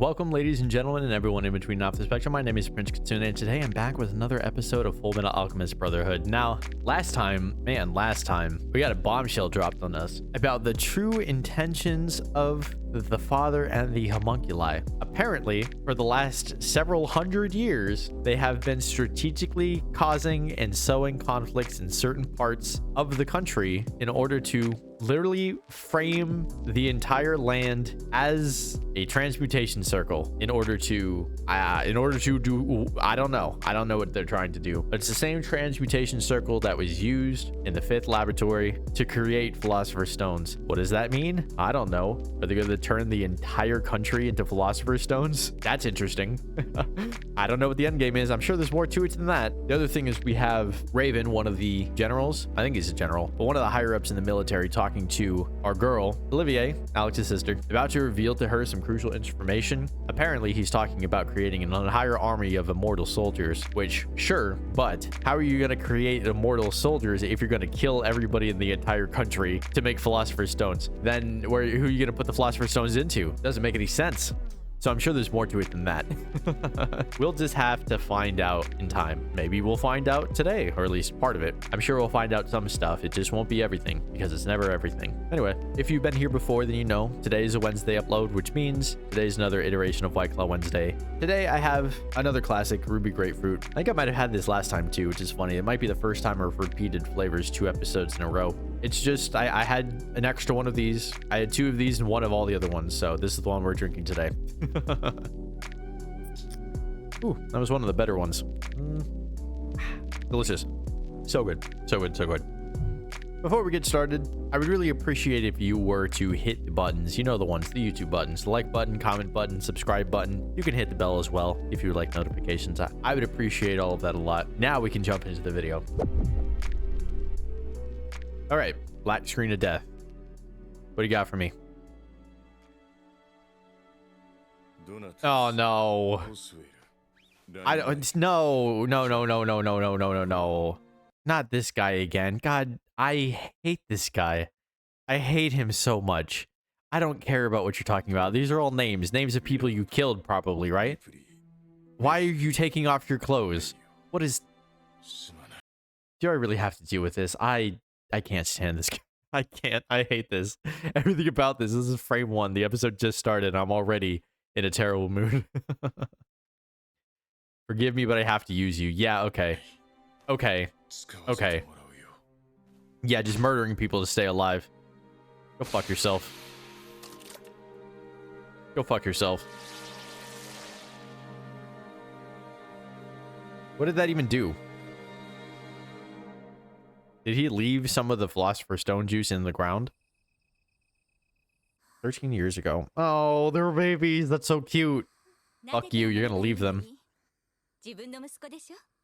Welcome, ladies and gentlemen, and everyone in between and off the spectrum. My name is Prince Kitsune, and today I'm back with another episode of Fullmetal Alchemist Brotherhood. Now, last time, we got a bombshell dropped on us about the true intentions of the father and the homunculi. Apparently, for the last several hundred years, they have been strategically causing and sowing conflicts in certain parts of the country in order to literally frame the entire land as a transmutation circle in order to do, I don't know what they're trying to do, but it's the same transmutation circle that was used in the 5th laboratory to create philosopher's stones. What does that mean? I don't know. Are they going to turn the entire country into philosopher's stones? That's interesting. I don't know what the end game is. I'm sure there's more to it than that. The other thing is we have Raven, one of the generals, I think he's a general, but one of the higher ups in the military, talking to our girl Olivier, Alex's sister, about to reveal to her some crucial information. Apparently he's talking about creating an entire army of immortal soldiers, which sure, but how are you going to create immortal soldiers if you're going to kill everybody in the entire country to make philosopher's stones? Then who are you going to put the philosopher's stones into? Doesn't make any sense. So I'm sure there's more to it than that. We'll just have to find out in time. Maybe we'll find out today, or at least part of it. I'm sure we'll find out some stuff. It just won't be everything, because it's never everything. Anyway, if you've been here before, then you know today's a Wednesday upload, which means today's another iteration of White Claw Wednesday. Today I have another classic, Ruby Grapefruit. I think I might have had this last time too, which is funny. It might be the first time I've repeated flavors 2 episodes in a row. It's just I had an extra one of these. I had 2 of these and 1 of all the other ones, so this is the one we're drinking today. Ooh, that was one of the better ones. Delicious. So good. So good. So good. Before we get started, I would really appreciate if you were to hit the buttons. You know the ones, the YouTube buttons, the like button, comment button, subscribe button. You can hit the bell as well if you would like notifications. I would appreciate all of that a lot. Now we can jump into the video. All right, black screen of death. What do you got for me? Oh no. I don't, no. Not this guy again. God, I hate this guy. I hate him so much. I don't care about what you're talking about. These are all names of people you killed probably, right? Why are you taking off your clothes? What is... Do I really have to deal with this? I can't stand this guy. I can't. I hate this. Everything about this. This is frame 1. The episode just started. I'm already in a terrible mood. Forgive me, but I have to use you. Yeah, okay. Okay. Okay. Yeah, just murdering people to stay alive. Go fuck yourself. Go fuck yourself. What did that even do? Did he leave some of the Philosopher's Stone juice in the ground? 13 years ago. Oh, they're babies. That's so cute. Fuck you. You're gonna leave them.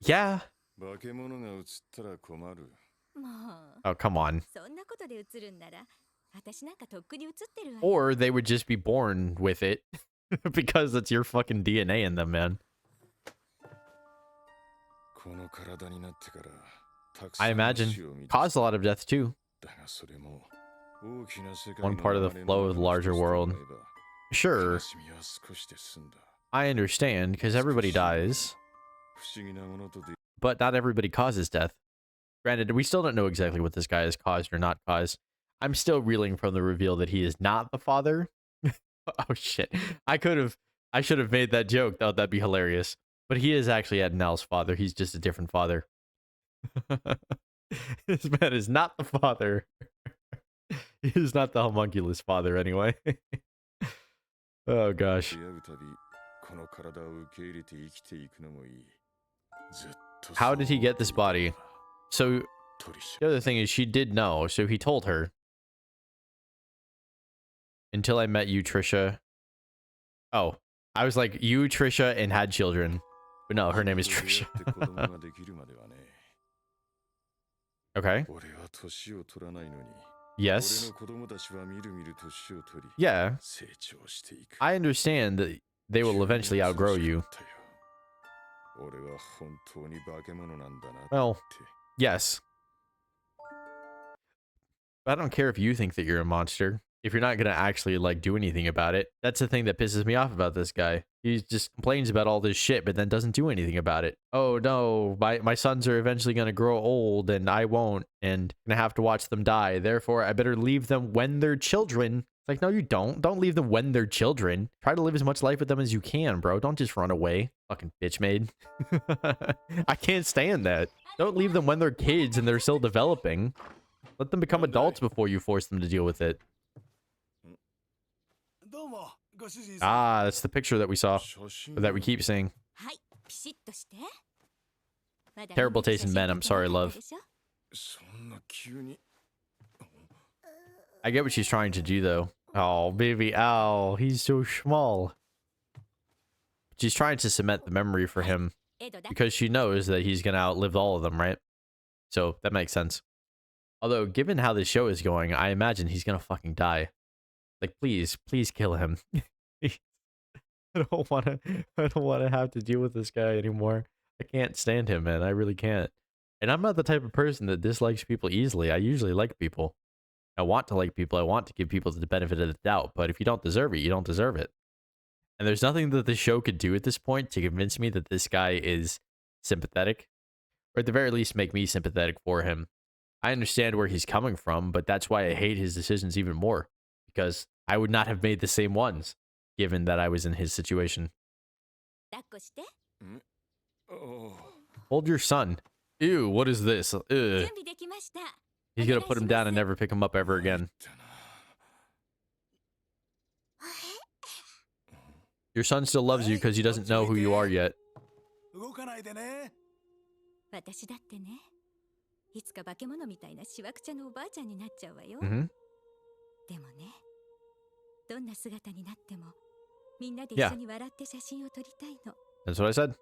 Yeah. Oh, come on. Or they would just be born with it. Because it's your fucking DNA in them, man. I imagine. Caused a lot of death, too. One part of the flow of the larger world. Sure. I understand, because everybody dies. But not everybody causes death. Granted, we still don't know exactly what this guy has caused or not caused. I'm still reeling from the reveal that he is not the father. Oh, shit. I should have made that joke. That'd be hilarious. But he is actually Adnal's father. He's just a different father. This man is not the father. He is not the homunculus father anyway. Oh gosh. How did he get this body? So the other thing is she did know, so he told her. Until I met you, Trisha. Oh, I was like, you, Trisha, and had children. But no, her name is Trisha. Okay. Yes. Yeah. I understand that they will eventually outgrow you. Well, yes. But I don't care if you think that you're a monster. if you're not gonna actually like do anything about it. That's the thing that pisses me off about this guy. He just complains about all this shit, but then doesn't do anything about it. Oh no, my sons are eventually gonna grow old and I won't, and gonna have to watch them die. Therefore, I better leave them when they're children. It's like, no, you don't. Don't leave them when they're children. Try to live as much life with them as you can, bro. Don't just run away. Fucking bitch made. I can't stand that. Don't leave them when they're kids and they're still developing. Let them become adults before you force them to deal with it. Ah, that's the picture that we saw, or that we keep seeing. Terrible taste in men. I'm sorry, love. I get what she's trying to do, though. Oh, baby. Ow, he's so small. She's trying to cement the memory for him because she knows that he's going to outlive all of them, right? So that makes sense. Although, given how this show is going, I imagine he's going to fucking die. Like, please kill him. I don't want to have to deal with this guy anymore. I can't stand him, man. I really can't. And I'm not the type of person that dislikes people easily. I usually like people. I want to like people. I want to give people the benefit of the doubt. But if you don't deserve it, you don't deserve it. And there's nothing that the show could do at this point to convince me that this guy is sympathetic. Or at the very least, make me sympathetic for him. I understand where he's coming from, but that's why I hate his decisions even more. Because I would not have made the same ones, given that I was in his situation. Hold your son. Ew, what is this? Ugh. He's gonna put him down and never pick him up ever again. Your son still loves you because he doesn't know who you are yet. Yeah. That's what I said.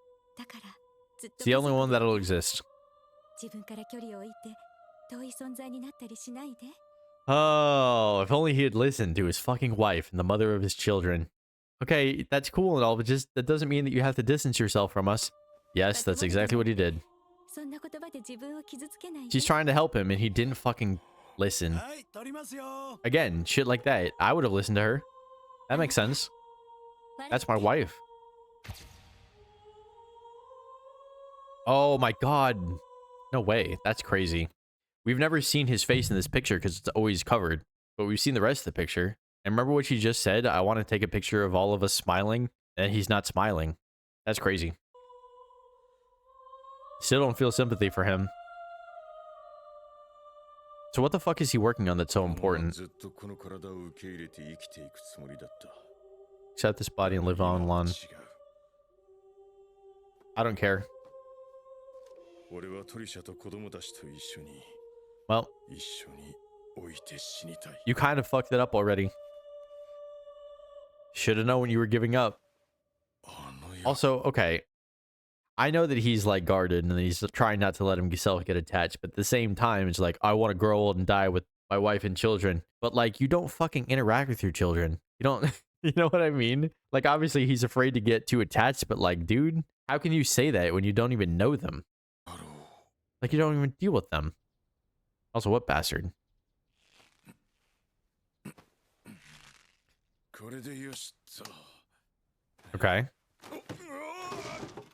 It's the only one that'll exist. Oh, if only he had listened to his fucking wife and the mother of his children. Okay, that's cool and all, but just that doesn't mean that you have to distance yourself from us. Yes, that's exactly what he did. She's trying to help him and he didn't fucking listen. Again, shit like that. I would have listened to her. That makes sense. That's my wife. Oh my god. No way. That's crazy. We've never seen his face in this picture because it's always covered. But we've seen the rest of the picture. And remember what she just said? I want to take a picture of all of us smiling. And he's not smiling. That's crazy. Still don't feel sympathy for him. So what the fuck is he working on that's so important? Accept this body and live on. I don't care. Well, you kind of fucked it up already. Should have known when you were giving up. Also, okay. I know that he's like guarded and he's trying not to let himself get attached, but at the same time, it's like, I want to grow old and die with my wife and children. But like, you don't fucking interact with your children. You don't, you know what I mean? Like, obviously he's afraid to get too attached, but like, dude, how can you say that when you don't even know them? Like, you don't even deal with them. Also, what bastard? Okay.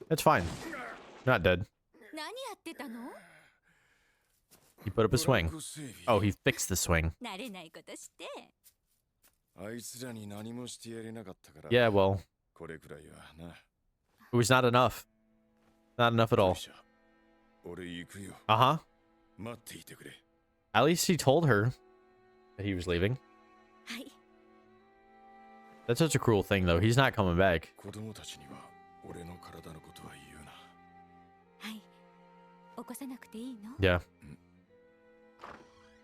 That's fine. You're not dead. He put up a swing. Oh, he fixed the swing. Yeah, well. It was not enough. Not enough at all. Uh-huh. At least he told her that he was leaving. That's such a cruel thing, though. He's not coming back. Yeah.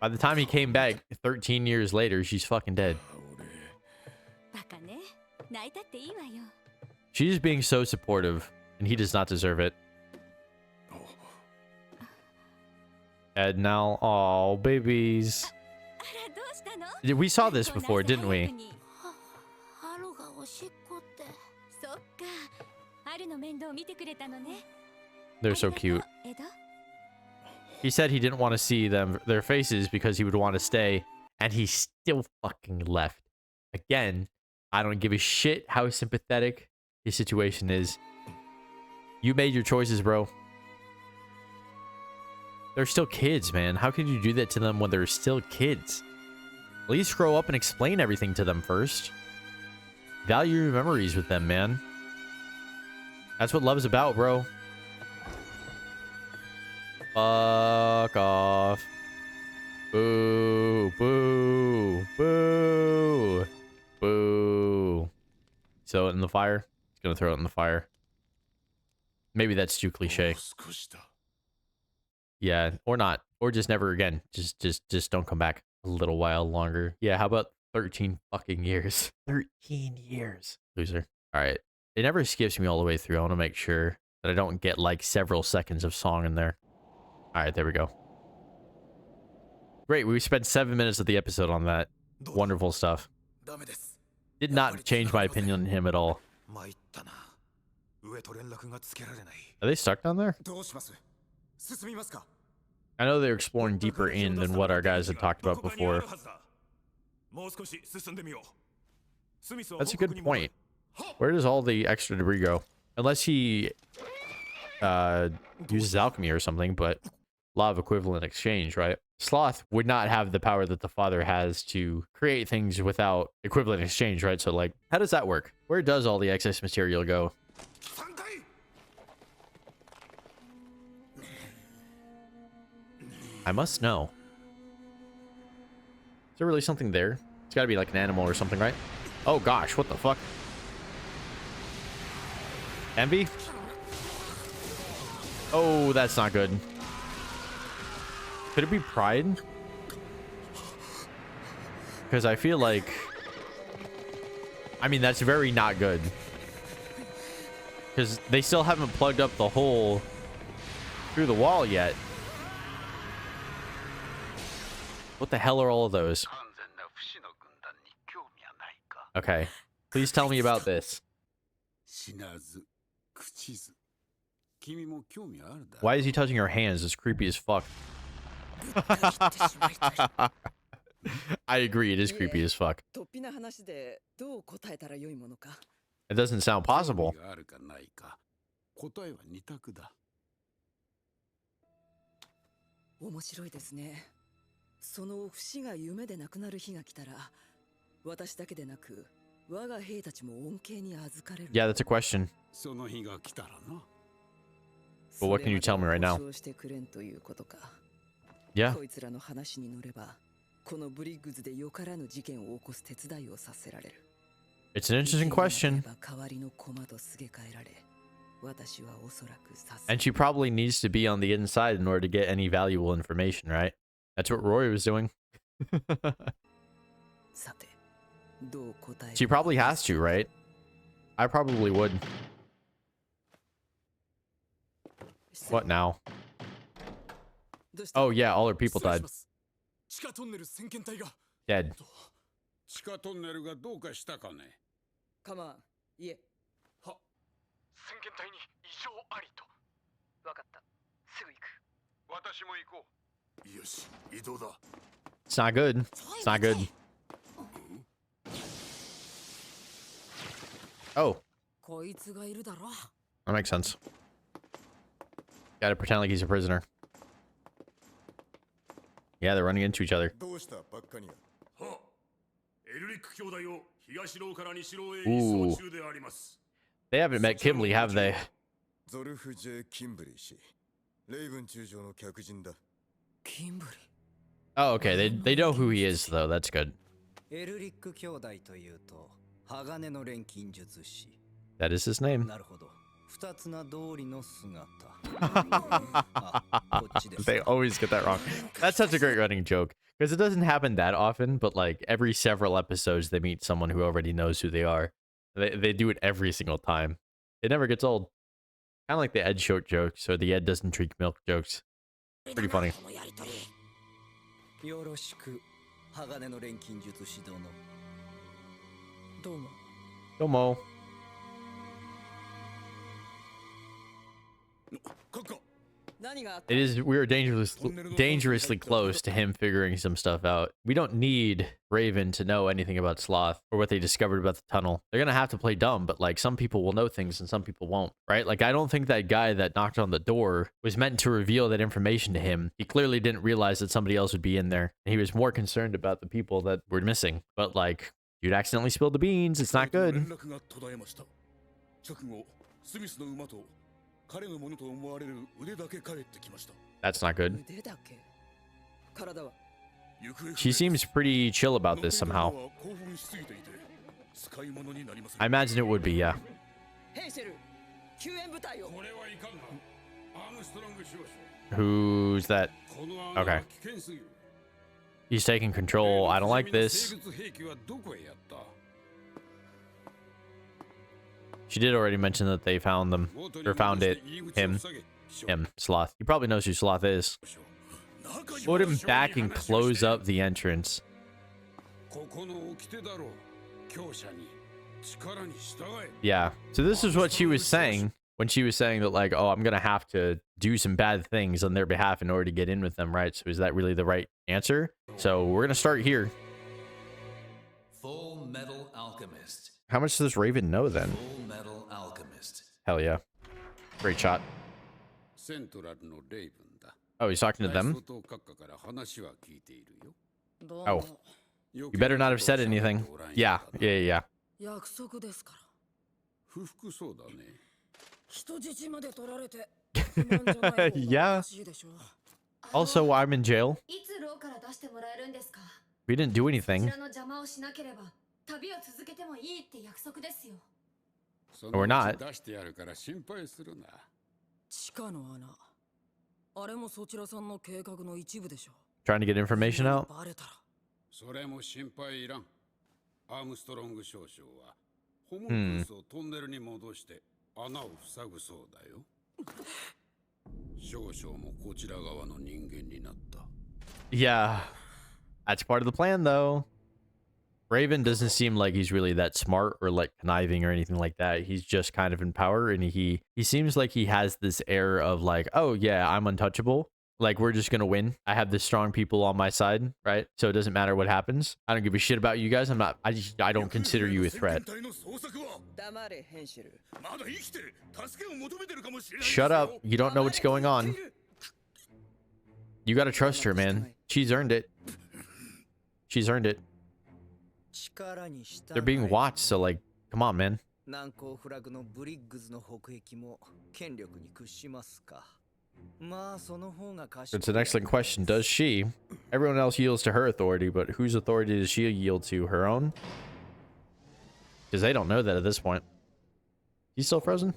By the time he came back 13 years later, she's fucking dead. She's being so supportive, and he does not deserve it. And now, oh, babies. We saw this before, didn't we? They're so cute. He said he didn't want to see their faces because he would want to stay And he still fucking left. Again, I don't give a shit how sympathetic his situation is. You made your choices, bro. They're still kids, man. How could you do that to them when they're still kids? At least grow up and explain everything to them first. Value your memories with them, man. That's what love's about, bro. Fuck off. Boo, boo, boo, boo. So in the fire? He's gonna throw it in the fire. Maybe that's too cliche. Yeah, or not. Or just never again. Just don't come back a little while longer. Yeah, how about 13 fucking years? 13 years. Loser. All right. It never skips me all the way through. I want to make sure that I don't get like several seconds of song in there. All right, there we go. Great. We spent 7 minutes of the episode on that. Wonderful stuff. Did not change my opinion on him at all. Are they stuck down there? I know they're exploring deeper in than what our guys had talked about before. That's a good point. Where does all the extra debris go? Unless he uses alchemy or something, but law of equivalent exchange, right? Sloth would not have the power that the father has to create things without equivalent exchange, right? So like, how does that work? Where does all the excess material go? I must know. Is there really something there? It's got to be like an animal or something, right? Oh gosh, what the fuck? Envy? Oh, that's not good. Could it be pride? Because I feel like... I mean, that's very not good. Because they still haven't plugged up the hole through the wall yet. What the hell are all of those? Okay. Please tell me about this. Why is he touching her hands? It's creepy as fuck. I agree, it is creepy as fuck. It doesn't sound possible. Yeah, that's a question. But what can you tell me right now? Yeah. It's an interesting question. And she probably needs to be on the inside in order to get any valuable information, right? That's what Rory was doing. She probably has to, right? I probably would. What now? Oh yeah, all her people died. Dead. It's not good. It's not good. Oh. That makes sense. Gotta pretend like he's a prisoner. Yeah, they're running into each other. Ooh. They haven't met Kimberly, have they? Oh, okay. They know who he is, though. That's good. That is his name. They always get that wrong. That's such a great running joke. Because it doesn't happen that often, but like every several episodes, they meet someone who already knows who they are. They do it every single time. It never gets old. Kind of like the Ed short jokes or the Ed doesn't drink milk jokes. Pretty funny. Domo. We were dangerously close to him figuring some stuff out. We don't need Raven to know anything about Sloth or what they discovered about the tunnel. They're gonna have to play dumb, but like some people will know things and some people won't, right? Like I don't think that guy that knocked on the door was meant to reveal that information to him. He clearly didn't realize that somebody else would be in there. And he was more concerned about the people that were missing. But like, you'd accidentally spilled the beans. It's not good. That's not good. She seems pretty chill about this somehow. I imagine it would be, yeah. Who's that? Okay. He's taking control. I don't like this. She did already mention that they found them, or found it. Him, Sloth. He probably knows who Sloth is. Put him back and close up the entrance. Yeah. So this is what she was saying when she was saying that, like, oh, I'm gonna have to do some bad things on their behalf in order to get in with them, right? So is that really the right answer? So we're gonna start here. Full Metal Alchemist. How much does Raven know then? Full Metal Alchemist. Hell yeah. Great shot. Oh, he's talking to them? Oh. You better not have said anything. Yeah. Yeah. Yeah. Also, I'm in jail. We didn't do anything. We're not. Trying to get information out? Yeah. That's part of the plan, though. Raven doesn't seem like he's really that smart or like conniving or anything like that. He's just kind of in power, and he seems like he has this air of like, oh yeah, I'm untouchable. Like, we're just gonna win. I have the strong people on my side, right? So it doesn't matter what happens. I don't give a shit about you guys. I don't consider you a threat. Shut up. You don't know what's going on. You gotta trust her, man. She's earned it. She's earned it. They're being watched, so like, come on, man. It's an excellent question. Does she? Everyone else yields to her authority, but whose authority does she yield to? Her own? Because they don't know that at this point. He's still frozen?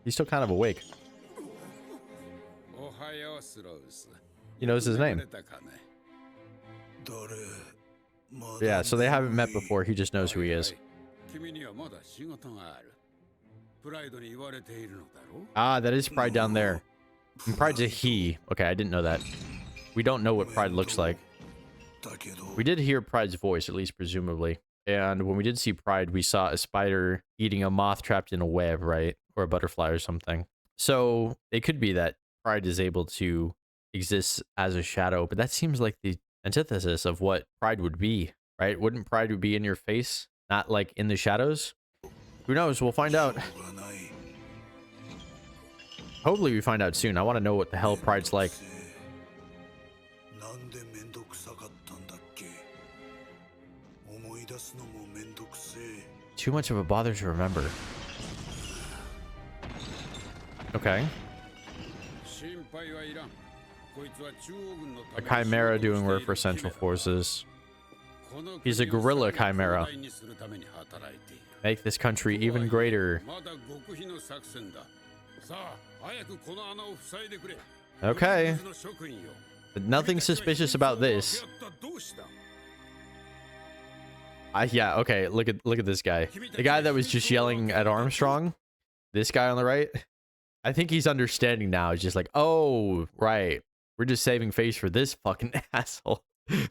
He's still kind of awake. He knows his name. Yeah, so they haven't met before. He just knows who he is. Ah, that is Pride down there. And Pride's a he. Okay, I didn't know that. We don't know what Pride looks like. We did hear Pride's voice, at least presumably. And when we did see Pride, we saw a spider eating a moth trapped in a web, right? Or a butterfly or something. So it could be that Pride is able to exist as a shadow, but that seems like the antithesis of what Pride would be, right? Wouldn't Pride be in your face, not like in the shadows? Who knows? We'll find out. Hopefully we find out soon. I want to know what the hell Pride's like. Too much of a bother to remember. Okay. A chimera doing work for Central Forces. He's a guerrilla chimera. Make this country even greater. Okay. But nothing suspicious about this. Yeah, okay. Look at this guy. The guy that was just yelling at Armstrong. This guy on the right. I think he's understanding now. He's just like, oh, right. We're just saving face for this fucking asshole.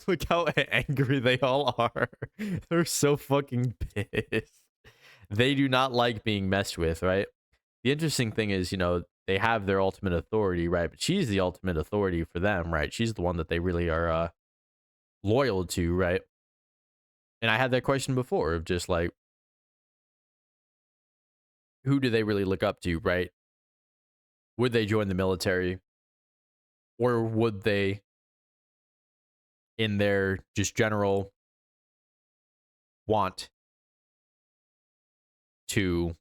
Look how angry they all are. They're so fucking pissed. They do not like being messed with, right? The interesting thing is, you know, they have their ultimate authority, right? But she's the ultimate authority for them, right? She's the one that they really are loyal to, right? And I had that question before of just like, who do they really look up to, right? Would they join the military? Or would they, in their just general want to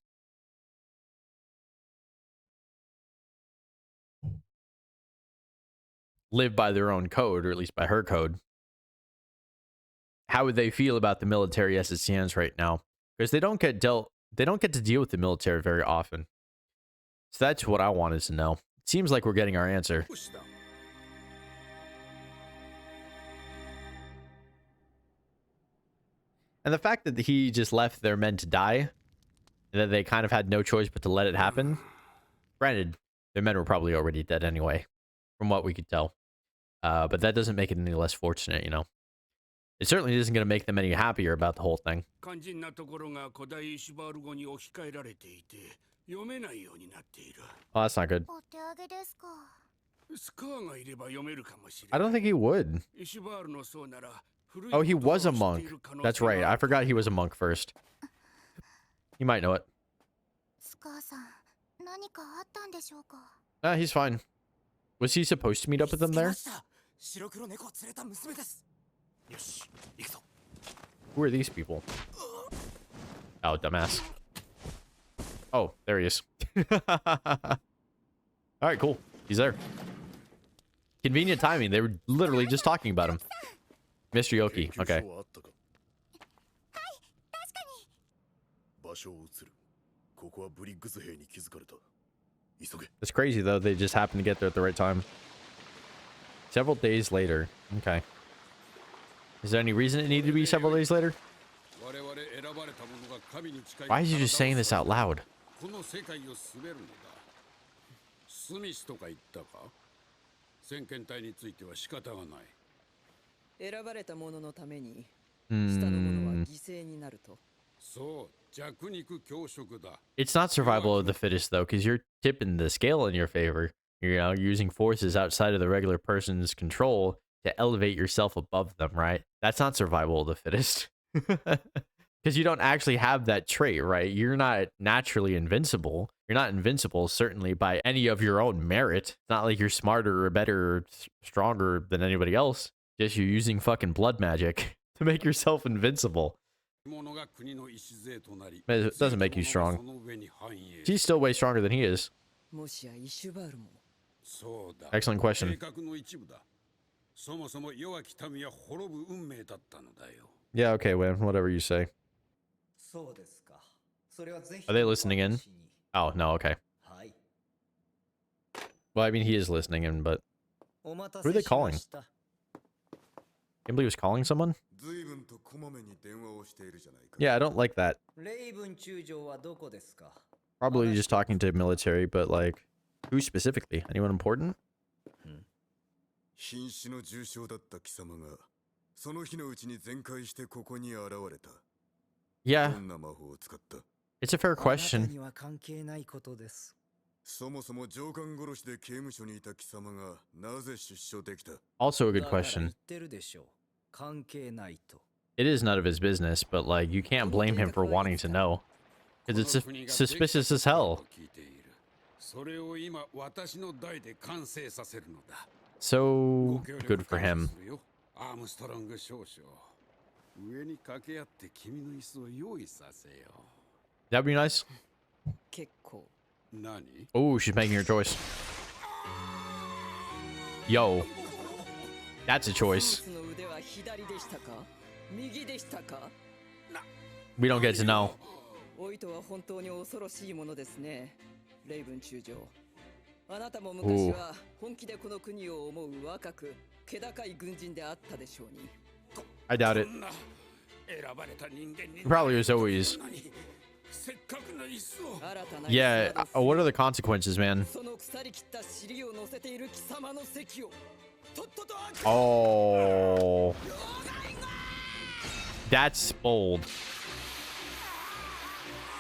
live by their own code, or at least by her code, how would they feel about the military as it stands right now? Because they don't get to deal with the military very often. So that's what I wanted to know. It seems like we're getting our answer. And the fact that he just left their men to die, and that they kind of had no choice but to let it happen. Granted, their men were probably already dead anyway, from what we could tell. But that doesn't make it any less fortunate, you know. It certainly isn't going to make them any happier about the whole thing. Oh, that's not good. I don't think he would. Oh, he was a monk. That's right. I forgot he was a monk first. He might know it. He's fine. Was he supposed to meet up with them there? Who are these people? Oh, dumbass. Oh, there he is. Alright, cool. He's there. Convenient timing. They were literally just talking about him. Mr. Yoki. Okay. It's crazy, though. They just happened to get there at the right time. Several days later. Okay. Is there any reason it needed to be several days later? Why is he just saying this out loud? It's not survival of the fittest, though, because you're tipping the scale in your favor. You know, using forces outside of the regular person's control to elevate yourself above them, right? That's not survival of the fittest. Because you don't actually have that trait, right? You're not naturally invincible. You're not invincible, certainly, by any of your own merit. It's not like you're smarter or better or stronger than anybody else. Just you're using fucking blood magic to make yourself invincible. It doesn't make you strong. He's still way stronger than he is. Excellent question. Yeah, okay, Wayne, whatever you say. Are they listening in? Oh, no, okay. Well, I mean, he is listening in, but... Who are they calling? Can't believe he was calling someone? Yeah, I don't like that. Probably just talking to military, but like... Who specifically? Anyone important? Yeah. It's a fair question. Also a good question. It is none of his business, but like, you can't blame him for wanting to know. Because it's suspicious as hell. So good for him. That'd be nice. Oh, she's making her choice. Yo. That's a choice. We don't get to know. Ooh. I doubt it. Probably was always. Yeah, what are the consequences, man? Oh. That's bold.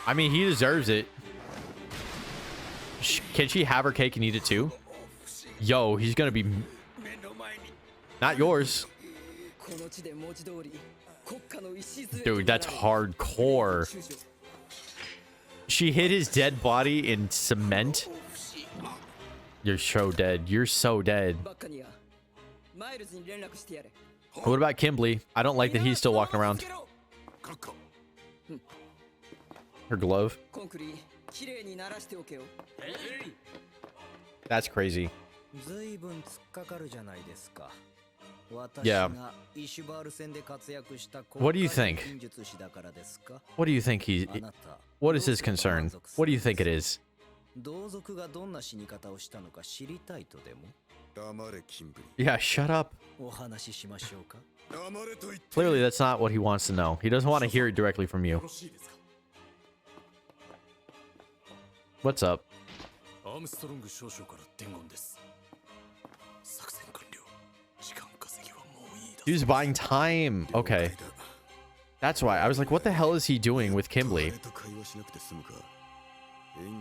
I mean, he deserves it. Can she have her cake and eat it too? Yo, he's gonna be... Not yours. Dude, that's hardcore. She hid his dead body in cement. You're so dead. You're so dead. What about Kimberly? I don't like that he's still walking around. Her glove. That's crazy. Yeah. What do you think? What do you think he... What is his concern? What do you think it is? Yeah, shut up. Clearly, that's not what he wants to know. He doesn't want to hear it directly from you. What's up? He was buying time. Okay. That's why. I was like, what the hell is he doing with Kimberly?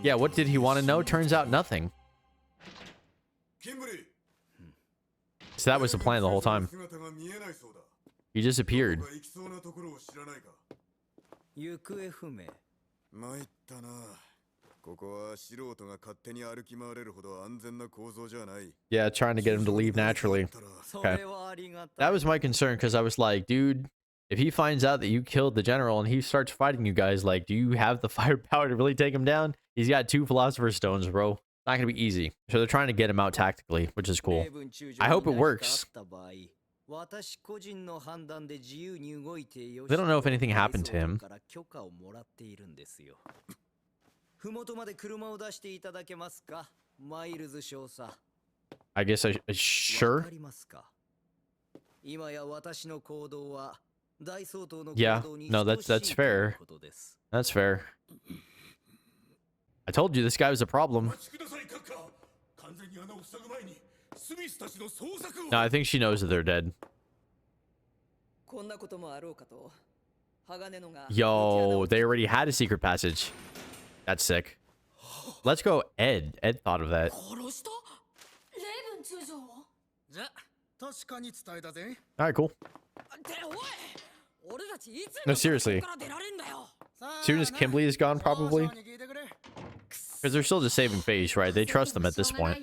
Yeah, what did he want to know? Turns out nothing. So that was the plan the whole time. He disappeared. Yeah, trying to get him to leave naturally. Okay. That was my concern, because I was like, dude, if he finds out that you killed the general and he starts fighting you guys, like, do you have the firepower to really take him down? He's got 2 Philosopher's Stones, bro. Not gonna be easy. So they're trying to get him out tactically, which is cool. I hope it works. They don't know if anything happened to him. I guess sure. Yeah, no, that's fair. That's fair. I told you this guy was a problem. No, I think she knows that they're dead. Yo, they already had a secret passage. That's sick. Let's go, Ed. Ed thought of that. Alright, cool. No, seriously. As soon as Kimberly is gone, probably. Because they're still just saving face, right? They trust them at this point.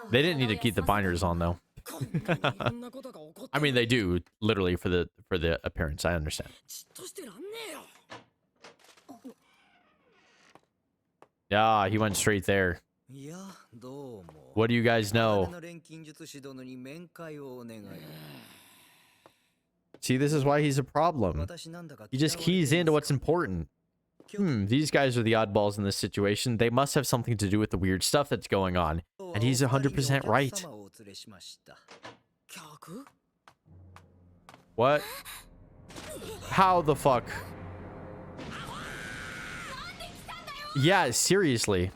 They didn't need to keep the binders on, though. I mean, they do, literally, for the appearance. I understand. Yeah, he went straight there. What do you guys know? See, this is why he's a problem. He just keys into what's important. These guys are the oddballs in this situation. They must have something to do with the weird stuff that's going on. And he's 100% right. What? How the fuck? Yeah, seriously.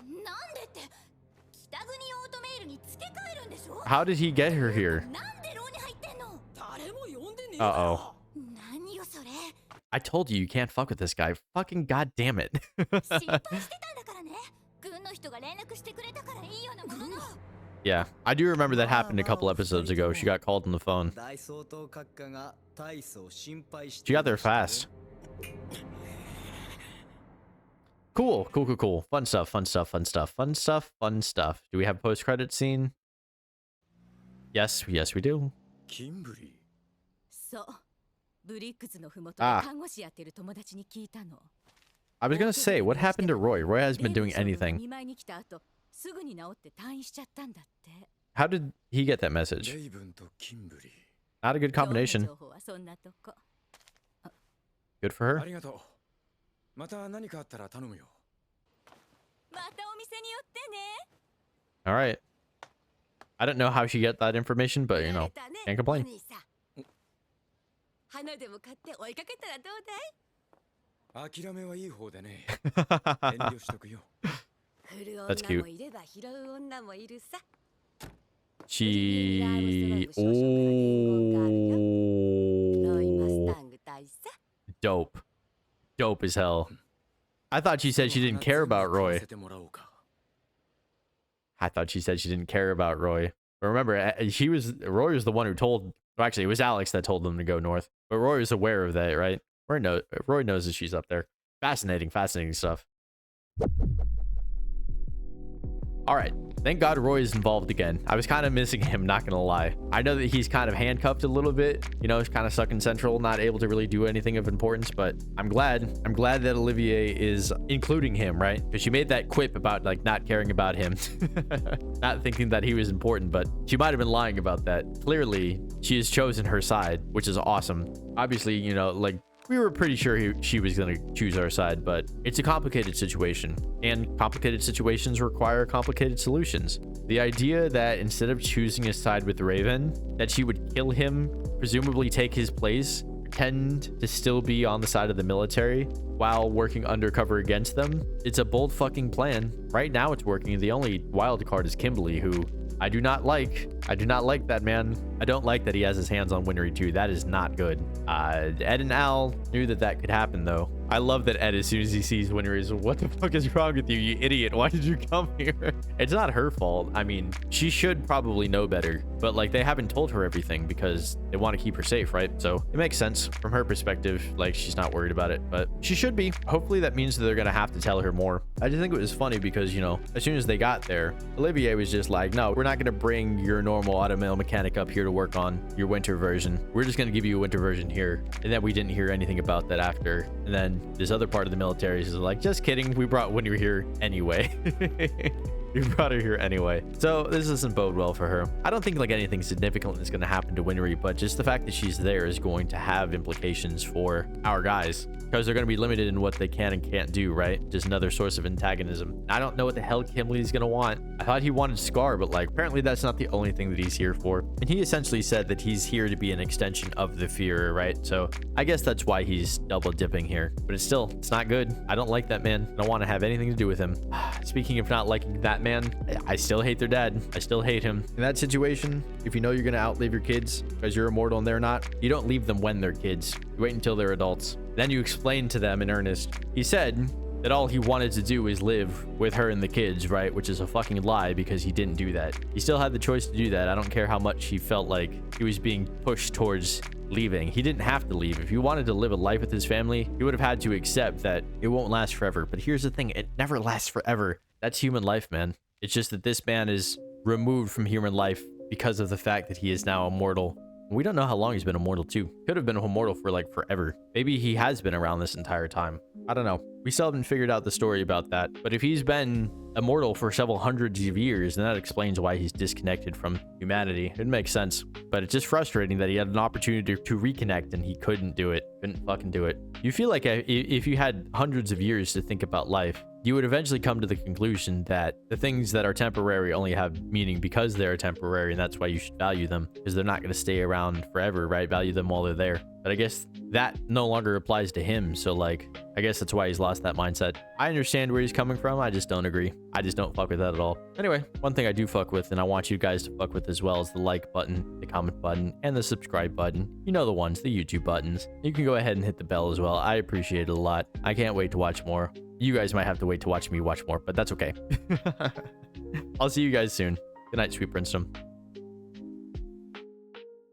How did he get her here? Uh-oh. I told you, you can't fuck with this guy. Fucking goddamn it. Yeah, I do remember that happened a couple episodes ago. She got called on the phone. She got there fast. Cool, cool, cool, cool. Fun stuff, fun stuff, fun stuff, fun stuff, fun stuff. Do we have a post-credit scene? Yes, yes, we do. Ah. I was gonna say, what happened to Roy? Roy hasn't been doing anything. How did he get that message? Not a good combination. Good for her. All right. I don't know how she got that information, but you know, can't complain. That's cute. She... Oh. Dope. Dope as hell. I thought she said she didn't care about Roy. I thought she said she didn't care about Roy. But remember, Roy was the one who told, well, actually, it was Alex that told them to go north. But Roy was aware of that, right? Roy knows that she's up there. Fascinating stuff. All right. Thank God Roy is involved again. I was kind of missing him, not gonna lie. I know that he's kind of handcuffed a little bit, you know, he's kind of stuck in central, not able to really do anything of importance, but I'm glad that Olivier is including him, right? Because she made that quip about like not caring about him, not thinking that he was important, but she might have been lying about that. Clearly, she has chosen her side, which is awesome. Obviously, you know, like, we were pretty sure she was going to choose our side, but it's a complicated situation, and complicated situations require complicated solutions. The idea that instead of choosing a side with Raven, that she would kill him, presumably take his place, pretend to still be on the side of the military while working undercover against them, it's a bold fucking plan. Right now it's working. The only wild card is Kimberly, who I do not like. I do not like that man. I don't like that he has his hands on Winry too. That is not good. Ed and Al knew that could happen though. I love that Ed, as soon as he sees Winry, is, what the fuck is wrong with you, you idiot? Why did you come here? It's not her fault. I mean, she should probably know better, but like, they haven't told her everything because they want to keep her safe, right? So it makes sense from her perspective. Like, she's not worried about it, but she should be. Hopefully that means that they're gonna have to tell her more. I just think it was funny because, you know, as soon as they got there, Olivier was just like, no, we're not gonna bring your normal automail mechanic up here to work on your winter version. We're just gonna give you a winter version here. And then we didn't hear anything about that after. And then this other part of the military is like, just kidding, we brought Winry here anyway. We brought her here anyway. So this doesn't bode well for her. I don't think like anything significant is going to happen to Winry, but just the fact that she's there is going to have implications for our guys, because they're going to be limited in what they can and can't do, right? Just another source of antagonism. I don't know what the hell Kimberly's going to want. I thought he wanted Scar, but like, apparently that's not the only thing that he's here for. And he essentially said that he's here to be an extension of the Führer, right? So I guess that's why he's double dipping here, but it's not good. I don't like that man. I don't want to have anything to do with him. Speaking of not liking that man, I still hate their dad. I still hate him. In that situation, if you know you're going to outlive your kids because you're immortal and they're not, you don't leave them when they're kids. You wait until they're adults. Then you explain to them in earnest. He said that all he wanted to do is live with her and the kids, right? Which is a fucking lie, because he didn't do that. He still had the choice to do that. I don't care how much he felt like he was being pushed towards leaving. He didn't have to leave. If he wanted to live a life with his family, he would have had to accept that it won't last forever. But here's the thing, it never lasts forever. That's human life, man. It's just that this man is removed from human life because of the fact that he is now immortal. We don't know how long he's been immortal too. Could have been immortal for like forever. Maybe he has been around this entire time. I don't know. We still haven't figured out the story about that. But if he's been immortal for several hundreds of years, then that explains why he's disconnected from humanity. It makes sense. But it's just frustrating that he had an opportunity to reconnect and he couldn't do it. Couldn't fucking do it. You feel like if you had hundreds of years to think about life, you would eventually come to the conclusion that the things that are temporary only have meaning because they're temporary, and that's why you should value them, because they're not going to stay around forever, right? Value them while they're there. But I guess that no longer applies to him, so like, I guess that's why he's lost that mindset. I understand where he's coming from, I just don't agree. I just don't fuck with that at all. Anyway, one thing I do fuck with, and I want you guys to fuck with as well, is the like button, the comment button, and the subscribe button. You know the ones, the YouTube buttons. You can go ahead and hit the bell as well. I appreciate it a lot. I can't wait to watch more. You guys might have to wait to watch me watch more, but that's okay. I'll see you guys soon. Good night, sweet princedom.